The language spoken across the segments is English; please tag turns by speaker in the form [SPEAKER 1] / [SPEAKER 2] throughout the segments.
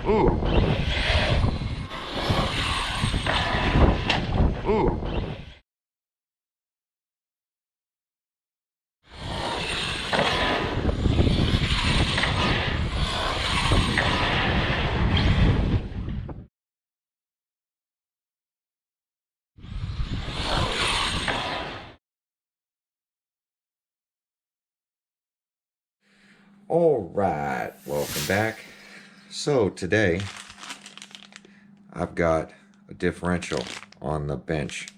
[SPEAKER 1] Ooh. Ooh. All right, welcome back. So today I've got a differential on the bench.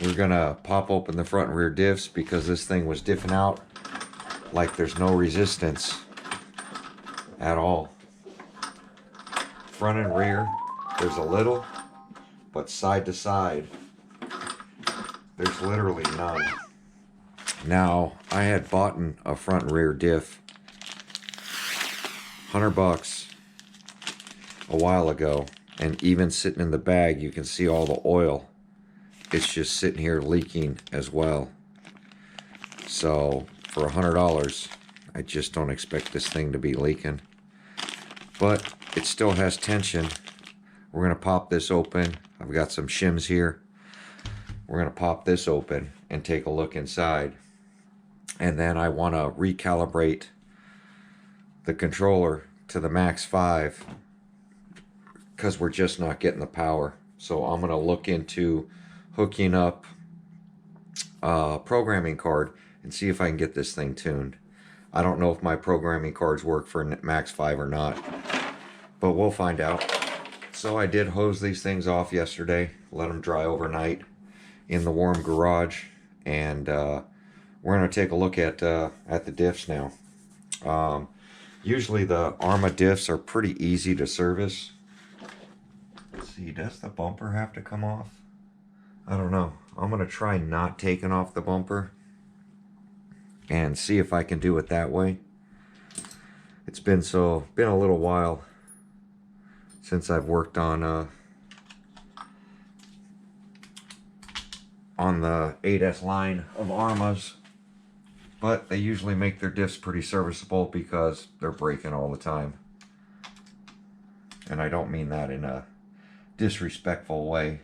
[SPEAKER 1] We're gonna pop open the front and rear diffs because this thing was diffing out like there's no resistance at all. Front and rear, there's a little, but side to side, there's literally none. Now, I had bought a front and rear diff, $100 a while ago, and even sitting in the bag, you can see all the oil. It's just sitting here leaking as well. So, for $100, I just don't expect this thing to be leaking. But it still has tension. We're gonna pop this open. I've got some shims here. We're gonna pop this open and take a look inside. And then I want to recalibrate the controller to the max 5 because we're just not getting the power. So I'm going to look into hooking up a programming card and see if I can get this thing tuned. I don't know if my programming cards work for max 5 or not, but we'll find out. So I did hose these things off yesterday, let them dry overnight in the warm garage, and we're going to take a look at the diffs now. Usually the ARRMA diffs are pretty easy to service. Let's see, does the bumper have to come off? I don't know. I'm going to try not taking off the bumper and see if I can do it that way. It's been a little while since I've worked on the 8S line of ARRMAs. But they usually make their diffs pretty serviceable because they're breaking all the time. And I don't mean that in a disrespectful way.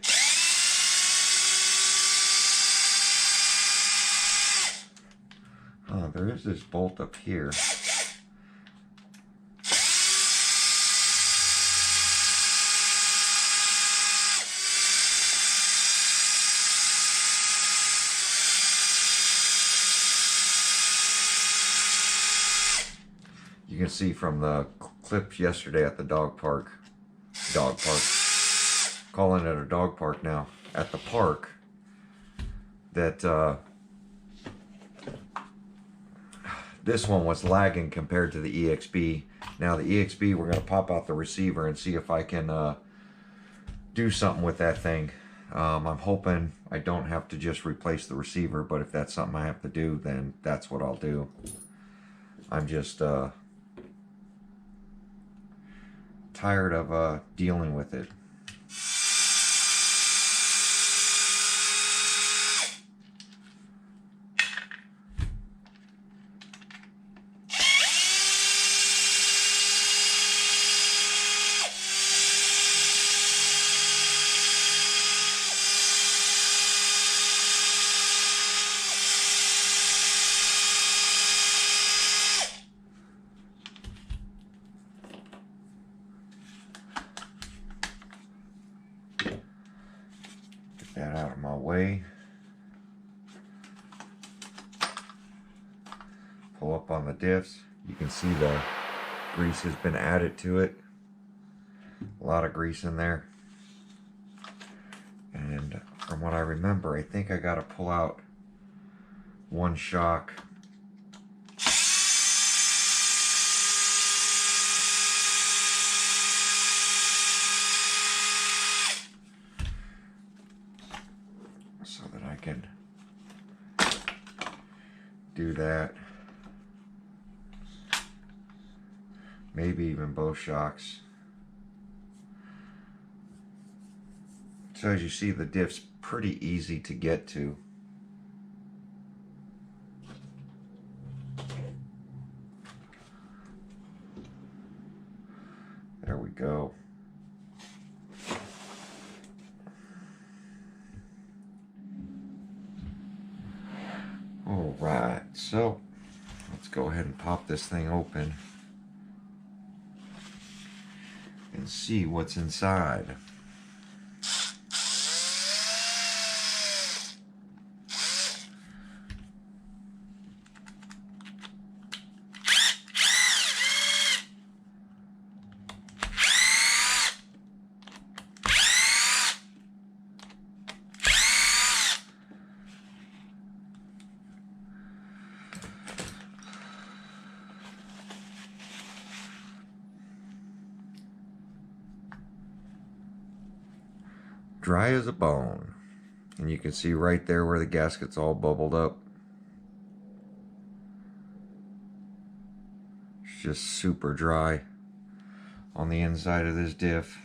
[SPEAKER 1] Oh, there is this bolt up here. You can see from the clips yesterday at the dog park, calling it a dog park now, at the park, that this one was lagging compared to the EXB. Now the EXB, we're going to pop out the receiver and see if I can do something with that thing. I'm hoping I don't have to just replace the receiver, but if that's something I have to do, then that's what I'll do. I'm just tired of dealing with it. That out of my way. Pull up on the diffs. You can see the grease has been added to it. A lot of grease in there. And from what I remember, I think I got to pull out one shock. So that I can do that. Maybe even both shocks. So as you see, the diff's pretty easy to get to. There we go. All right, so let's go ahead and pop this thing open and see what's inside. Dry as a bone. And you can see right there where the gasket's all bubbled up. It's just super dry on the inside of this diff.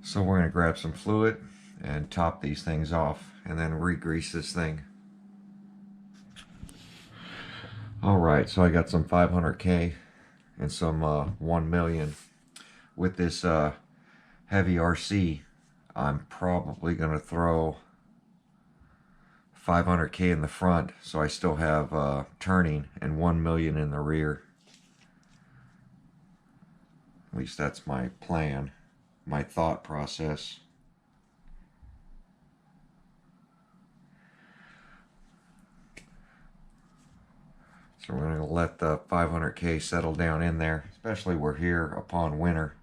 [SPEAKER 1] So we're going to grab some fluid and top these things off and then re-grease this thing. Alright, so I got some 500K and some 1 million. With this heavy RC, I'm probably going to throw 500K in the front, so I still have turning, and 1 million in the rear. At least that's my plan, my thought process. So we're going to let the 500K settle down in there, especially we're here upon winter.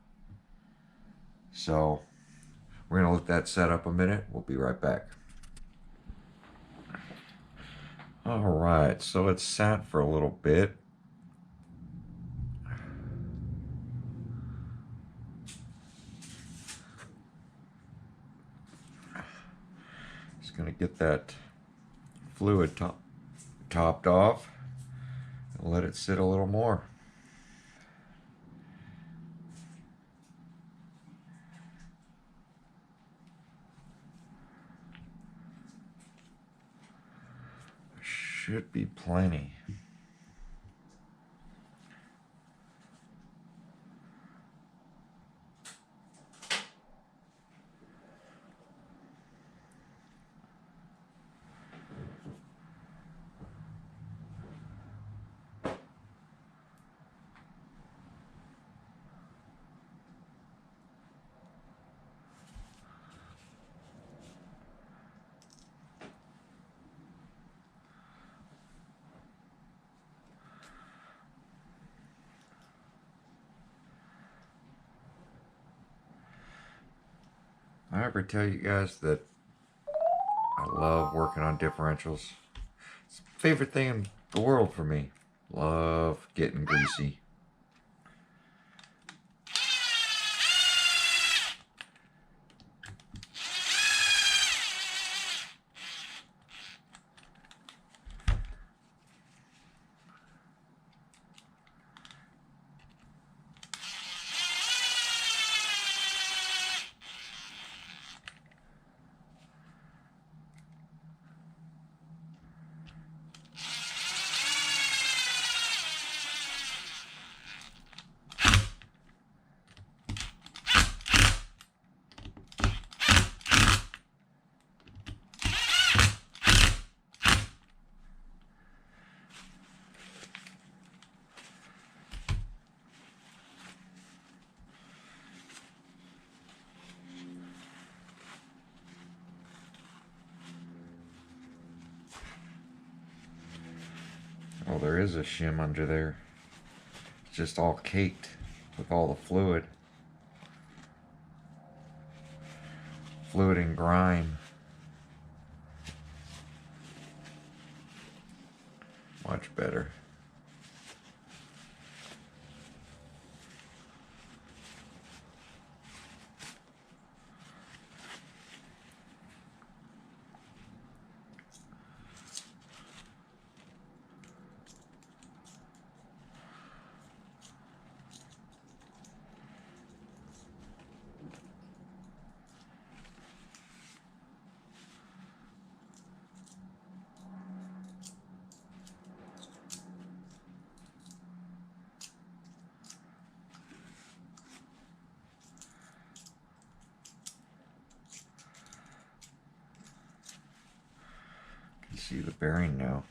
[SPEAKER 1] So we're going to let that set up a minute. We'll be right back. Alright, so it's sat for a little bit. Just going to get that fluid topped off and let it sit a little more. Should be plenty. I ever tell you guys that I love working on differentials? It's my favorite thing in the world for me. Love getting greasy. Oh, there is a shim under there. It's just all caked with all the fluid. Fluid and grime. Much better. See the bearing now.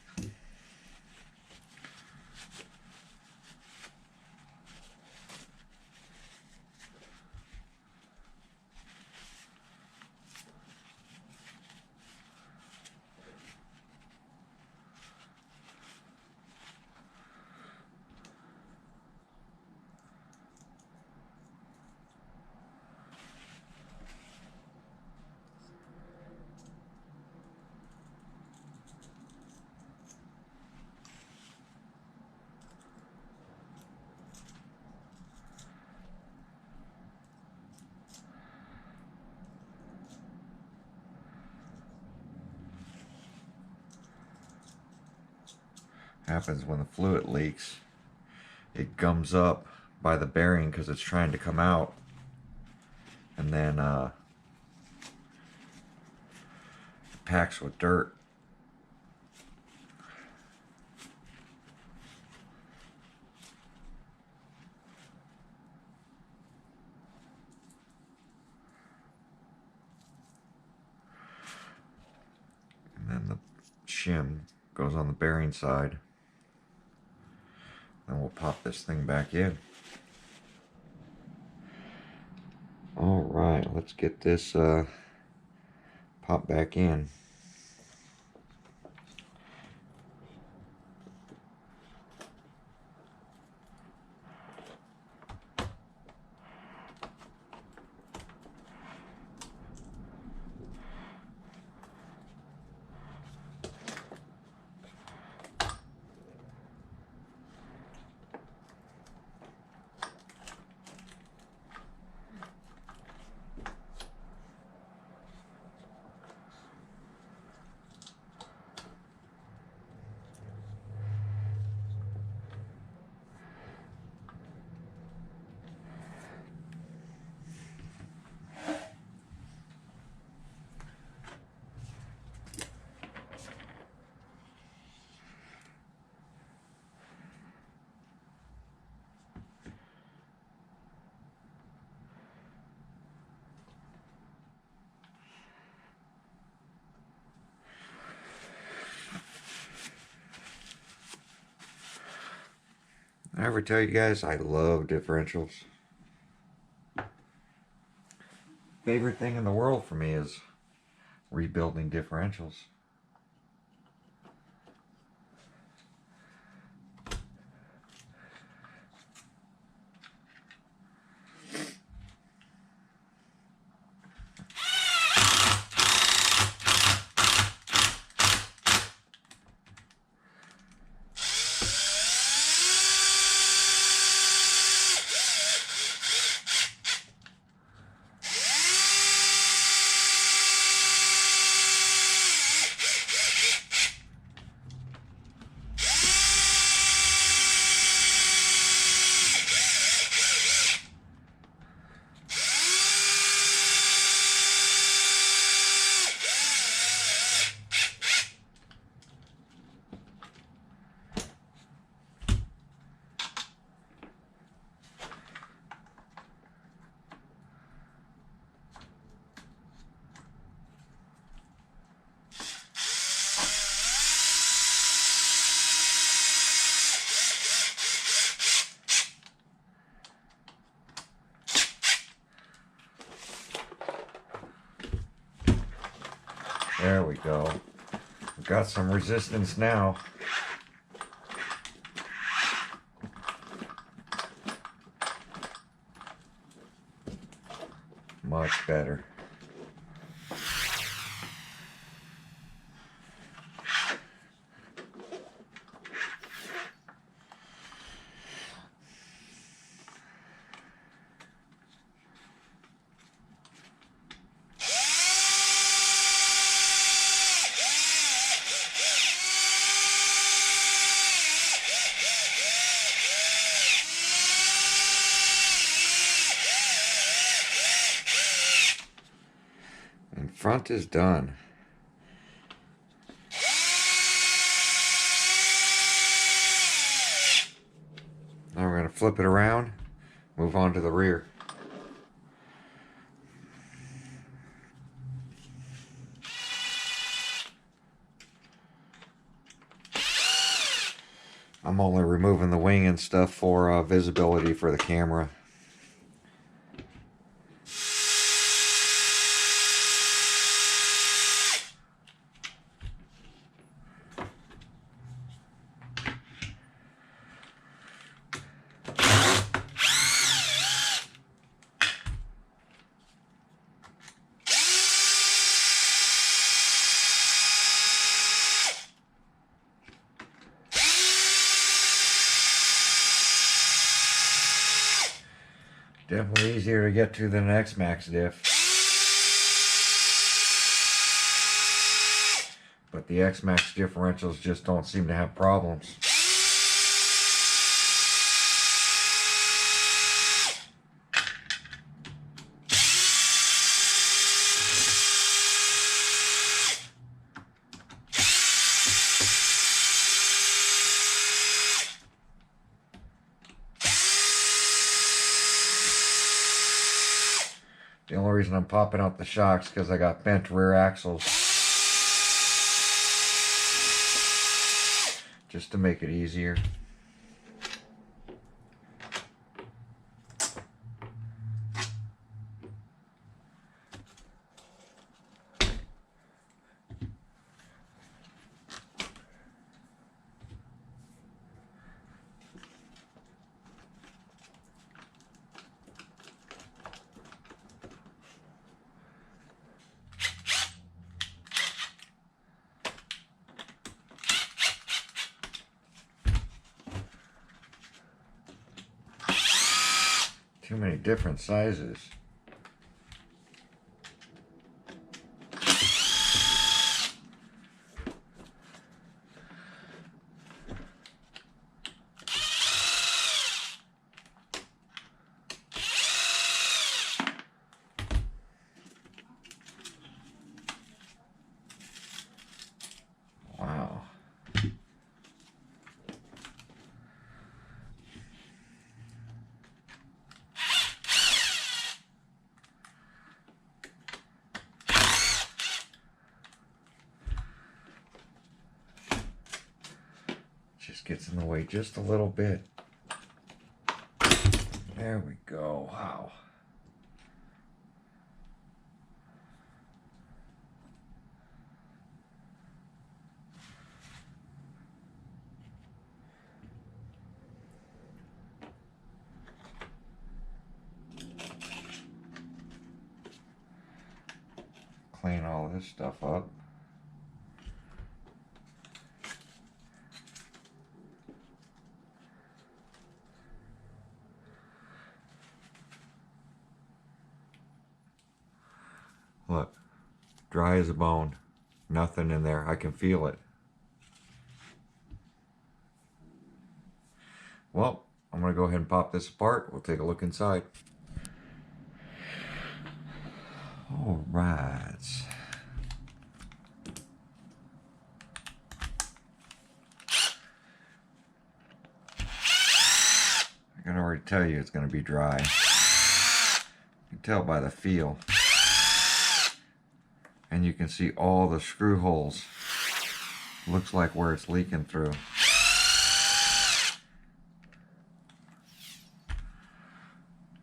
[SPEAKER 1] Happens when the fluid leaks. It gums up by the bearing because it's trying to come out, and then packs with dirt. And then the shim goes on the bearing side. Then we'll pop this thing back in. All right, let's get this popped back in. I ever tell you guys I love differentials? Favorite thing in the world for me is rebuilding differentials. There we go. We've got some resistance now. Much better. And front is done. Now we're going to flip it around, move on to the rear. I'm only removing the wing and stuff for visibility for the camera. Definitely easier to get to than an X-Max diff. But the X-Max differentials just don't seem to have problems. The only reason I'm popping out the shocks because I got bent rear axles. Just to make it easier. Too many different sizes. Wow. Just gets in the way just a little bit. There we go. Wow. Clean all this stuff up. Look, dry as a bone. Nothing in there. I can feel it. Well, I'm going to go ahead and pop this apart. We'll take a look inside. All right. I can already tell you it's going to be dry. You can tell by the feel. And you can see all the screw holes. Looks like where it's leaking through.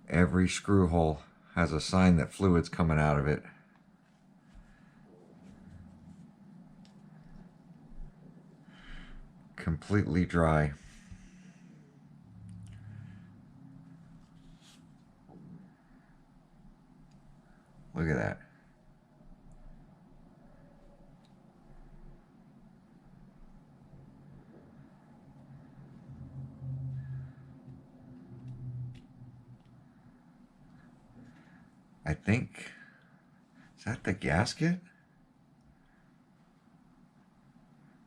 [SPEAKER 1] Every screw hole has a sign that fluid's coming out of it. Completely dry. Look at that. I think, is that the gasket?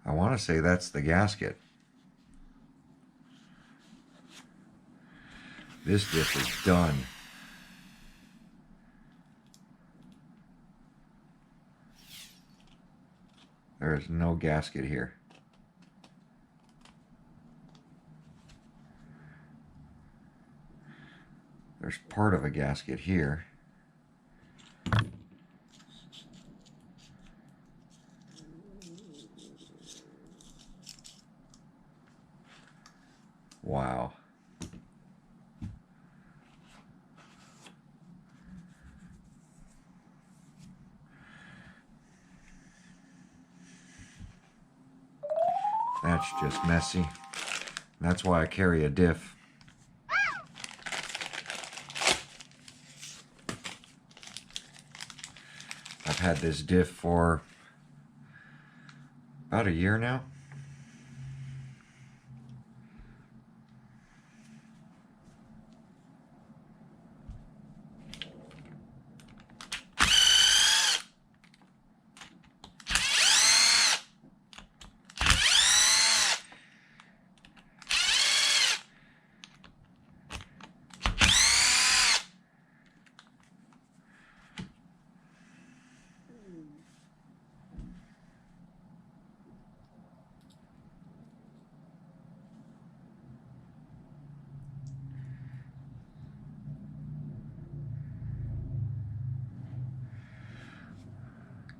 [SPEAKER 1] I want to say that's the gasket. This diff is done. There is no gasket here. There's part of a gasket here. Wow. That's just messy. That's why I carry a diff. I've had this diff for about a year now.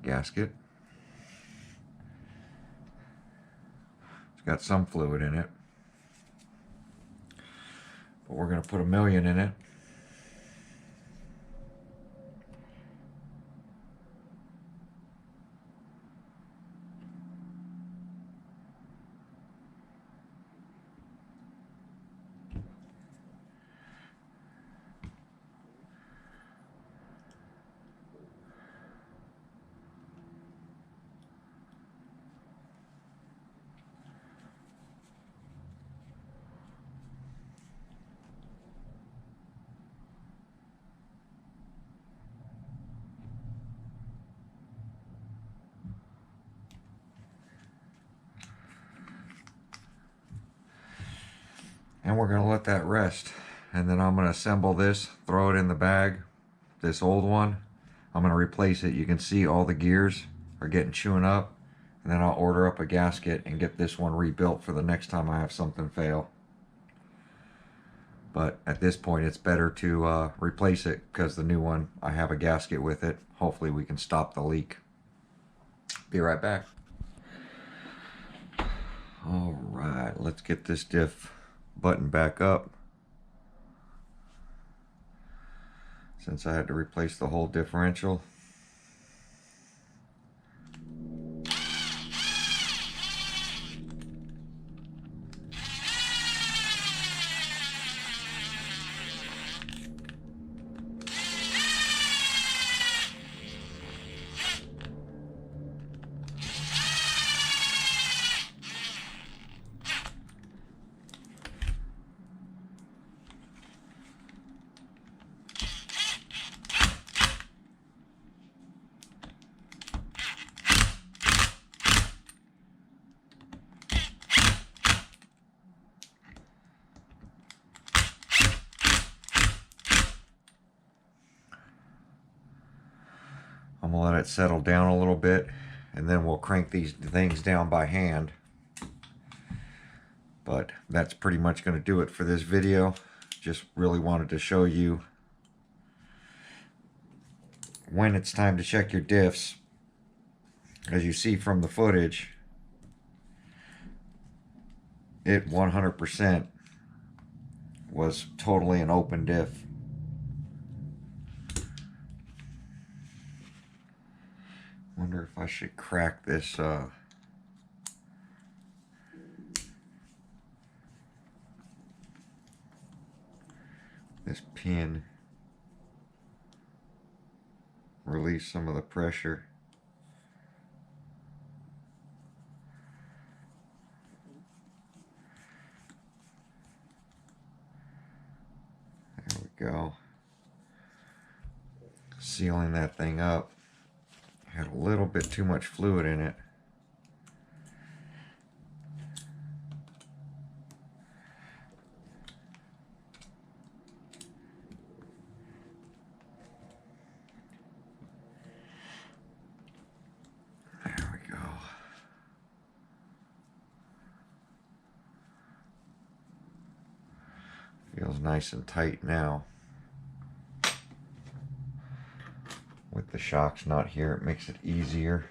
[SPEAKER 1] Gasket. It's got some fluid in it, but we're going to put 1,000,000 in it. And we're going to let that rest. And then I'm going to assemble this, throw it in the bag, this old one. I'm going to replace it. You can see all the gears are getting chewing up. And then I'll order up a gasket and get this one rebuilt for the next time I have something fail. But at this point, it's better to replace it because the new one, I have a gasket with it. Hopefully we can stop the leak. Be right back. All right, let's get this diff button back up. Since I had to replace the whole differential. I'm gonna let it settle down a little bit and then we'll crank these things down by hand. But that's pretty much gonna do it for this video. Just really wanted to show you when it's time to check your diffs. As you see from the footage, it 100% was totally an open diff. Wonder if I should crack this this pin, release some of the pressure. There we go. Sealing that thing up. Had a little bit too much fluid in it. There we go. Feels nice and tight now. With the shocks not here, it makes it easier.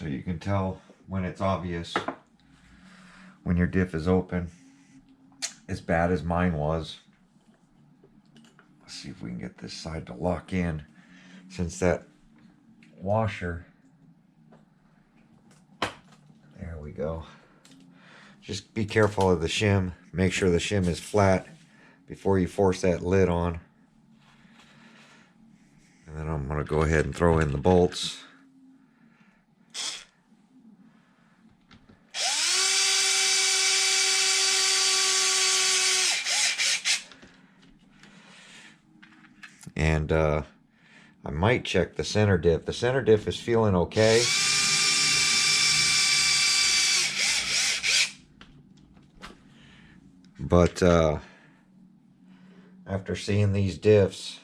[SPEAKER 1] So you can tell when it's obvious when your diff is open, as bad as mine was. Let's see if we can get this side to lock in, since that washer, there we go. Just be careful of the shim. Make sure the shim is flat before you force that lid on. And then I'm going to go ahead and throw in the bolts. And I might check the center diff. The center diff is feeling okay. But after seeing these diffs,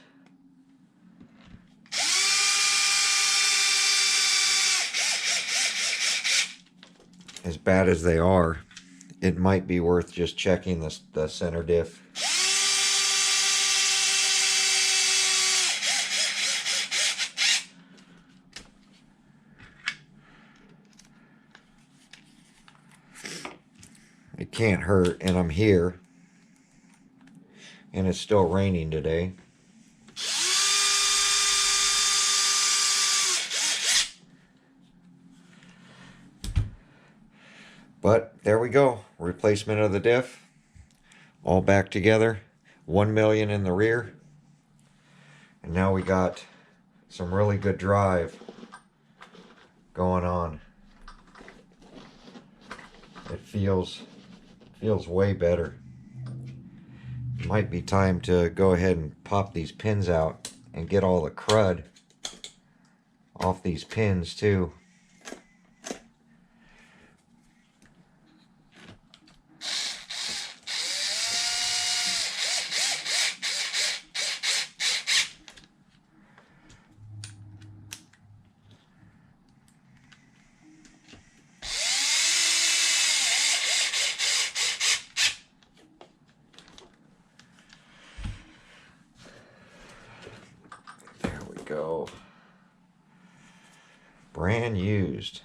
[SPEAKER 1] as bad as they are, it might be worth just checking the center diff. It can't hurt, and I'm here, and it's still raining today. But there we go, replacement of the diff, all back together, 1 million in the rear, and now we got some really good drive going on. It feels way better. It might be time to go ahead and pop these pins out and get all the crud off these pins too. Go. Brand used.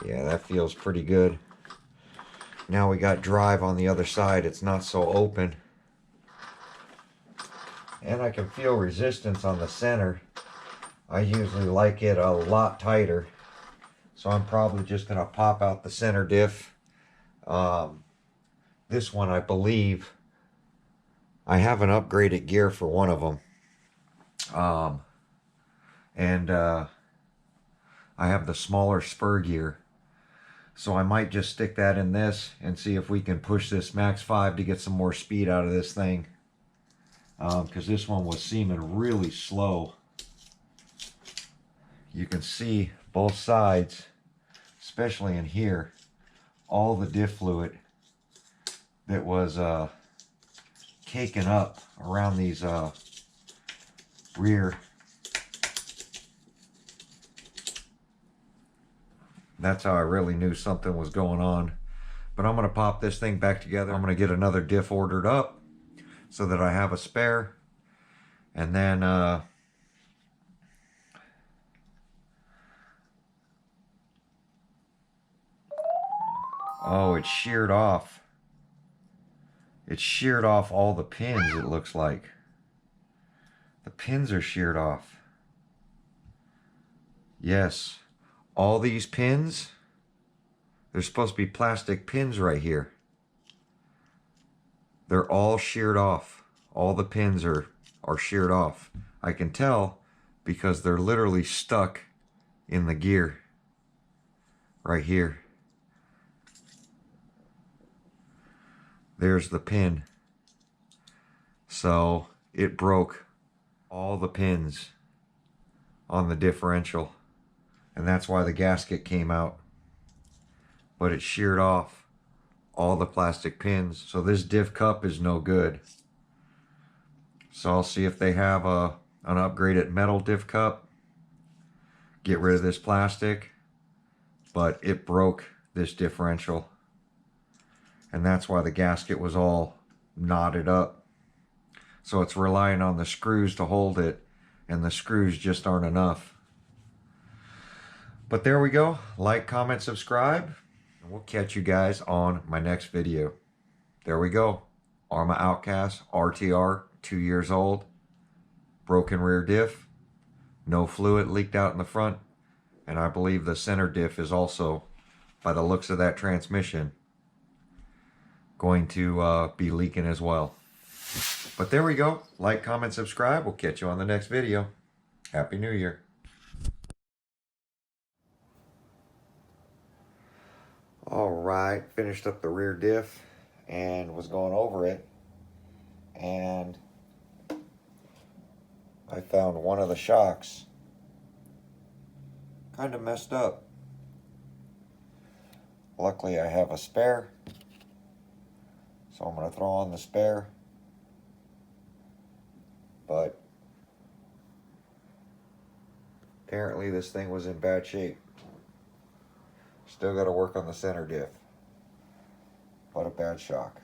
[SPEAKER 1] Yeah, that feels pretty good. Now we got drive on the other side. It's not so open. And I can feel resistance on the center. I usually like it a lot tighter. So I'm probably just going to pop out the center diff. This one, I believe, I have an upgraded gear for one of them. I have the smaller spur gear. So I might just stick that in this and see if we can push this max 5 to get some more speed out of this thing. Because this one was seeming really slow. You can see both sides, especially in here, all the diff fluid that was caking up around these rear. That's how I really knew something was going on. But I'm going to pop this thing back together. I'm going to get another diff ordered up so that I have a spare. And then oh, it's sheared off. It sheared off all the pins, it looks like. The pins are sheared off. Yes, all these pins, there's supposed to be plastic pins right here. They're all sheared off. All the pins are sheared off. I can tell because they're literally stuck in the gear right here. There's the pin. So it broke all the pins on the differential, and that's why the gasket came out. But it sheared off all the plastic pins. So this diff cup is no good. So I'll see if they have an upgraded metal diff cup. Get rid of this plastic. But it broke this differential. And that's why the gasket was all knotted up. So it's relying on the screws to hold it, and the screws just aren't enough. But there we go. Like, comment, subscribe, and we'll catch you guys on my next video. There we go. ARRMA Outcast RTR, 2 years old. Broken rear diff. No fluid leaked out in the front. And I believe the center diff is also, by the looks of that transmission, going to be leaking as well. But there we go. Like, comment, subscribe. We'll catch you on the next video. Happy New Year. Alright, finished up the rear diff and was going over it, and I found one of the shocks kind of messed up. Luckily I have a spare, so I'm going to throw on the spare, but apparently this thing was in bad shape. Still got to work on the center diff. What a bad shock.